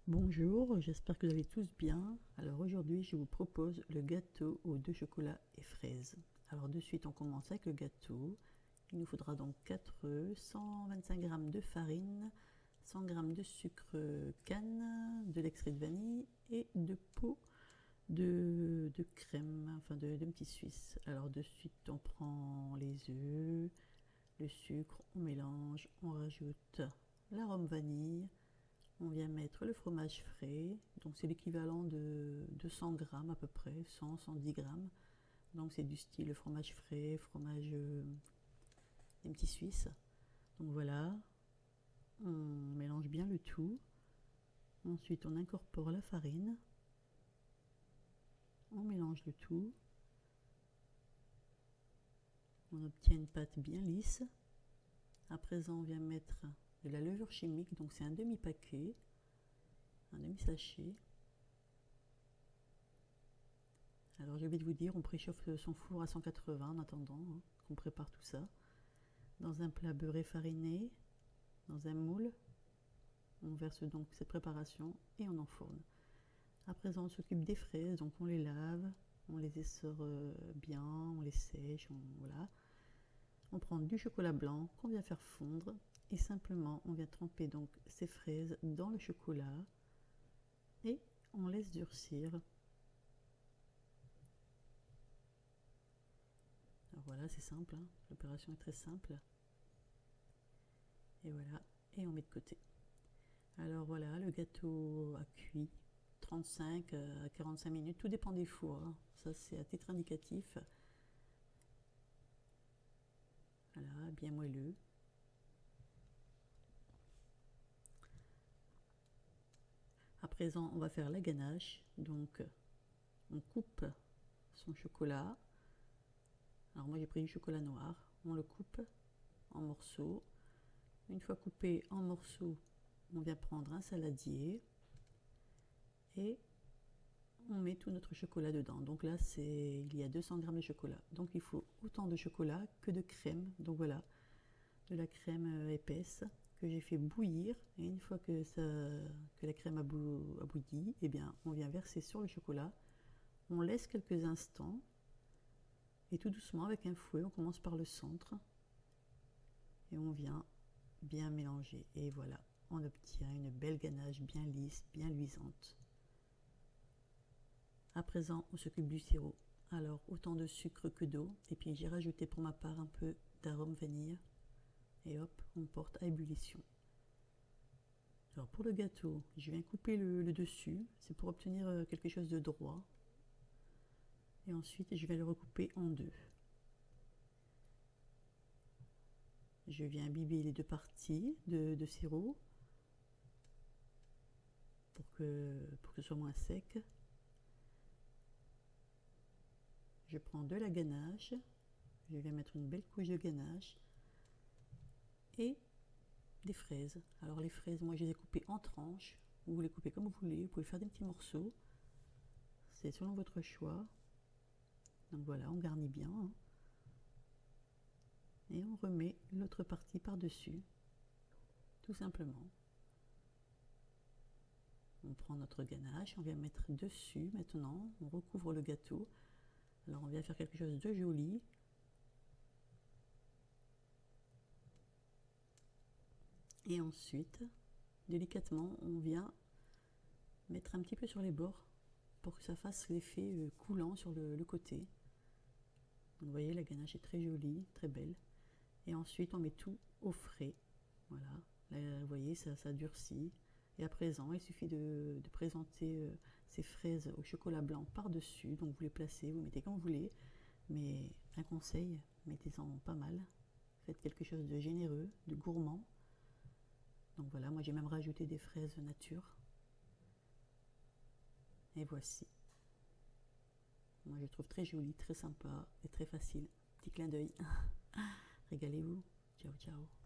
Bonjour, j'espère que vous allez tous bien. Alors aujourd'hui, je vous propose le gâteau aux 2 chocolats et fraises. Alors de suite, on commence avec le gâteau. Il nous faudra donc 4 œufs, 125 g de farine, 100 g de sucre canne, de l'extrait de vanille et de pot de crème, enfin de petit suisse. Alors de suite, on prend les œufs, le sucre, on mélange, on rajoute l'arôme vanille. On vient mettre le fromage frais, donc c'est l'équivalent de 200 g à peu près, 100-110 g. Donc c'est du style fromage frais, fromage des petits suisses. Donc voilà, on mélange bien le tout. Ensuite on incorpore la farine, on mélange le tout. On obtient une pâte bien lisse. À présent on vient mettre de la levure chimique, donc c'est un demi-paquet, un demi-sachet. Alors j'ai oublié de vous dire, on préchauffe son four à 180 en attendant qu'on prépare tout ça. Dans un plat beurré fariné, dans un moule, on verse donc cette préparation et on enfourne. À présent on s'occupe des fraises, donc on les lave, on les essore bien, on les sèche, voilà. On prend du chocolat blanc qu'on vient faire fondre et simplement on vient tremper donc ces fraises dans le chocolat et on laisse durcir. Alors voilà, c'est simple, hein, l'opération est très simple. Et voilà, et on met de côté. Alors voilà, le gâteau a cuit 35 à 45 minutes, tout dépend des fours, hein. Ça c'est à titre indicatif. Voilà, bien moelleux. À présent, on va faire la ganache. Donc, on coupe son chocolat. Alors moi j'ai pris du chocolat noir. On le coupe en morceaux. Une fois coupé en morceaux, on vient prendre un saladier et on met tout notre chocolat dedans. Donc là, il y a 200 g de chocolat. Donc il faut autant de chocolat que de crème. Donc voilà, de la crème épaisse que j'ai fait bouillir. Et une fois que la crème a bouilli, eh bien, on vient verser sur le chocolat. On laisse quelques instants. Et tout doucement, avec un fouet, on commence par le centre. Et on vient bien mélanger. Et voilà, on obtient une belle ganache bien lisse, bien luisante. À présent, on s'occupe du sirop. Alors, autant de sucre que d'eau. Et puis, j'ai rajouté pour ma part un peu d'arôme vanille. Et hop, on porte à ébullition. Alors, pour le gâteau, je viens couper le dessus. C'est pour obtenir quelque chose de droit. Et ensuite, je vais le recouper en deux. Je viens imbiber les deux parties de sirop pour que ce soit moins sec. Je prends de la ganache, je viens mettre une belle couche de ganache et des fraises. Alors les fraises, moi je les ai coupées en tranches, vous les coupez comme vous voulez, vous pouvez faire des petits morceaux, c'est selon votre choix. Donc voilà, on garnit bien, hein. Et on remet l'autre partie par-dessus, tout simplement. On prend notre ganache, on vient mettre dessus maintenant, on recouvre le gâteau. Alors on vient faire quelque chose de joli. Et ensuite, délicatement, on vient mettre un petit peu sur les bords pour que ça fasse l'effet coulant sur le côté. Donc, vous voyez, la ganache est très jolie, très belle. Et ensuite, on met tout au frais. Voilà, là, vous voyez, ça durcit. Et à présent, il suffit de présenter ces fraises au chocolat blanc par-dessus. Donc, vous les placez, vous mettez comme vous voulez. Mais un conseil, mettez-en pas mal. Faites quelque chose de généreux, de gourmand. Donc voilà, moi j'ai même rajouté des fraises nature. Et voici. Moi je trouve très joli, très sympa et très facile. Petit clin d'œil. Régalez-vous. Ciao, ciao.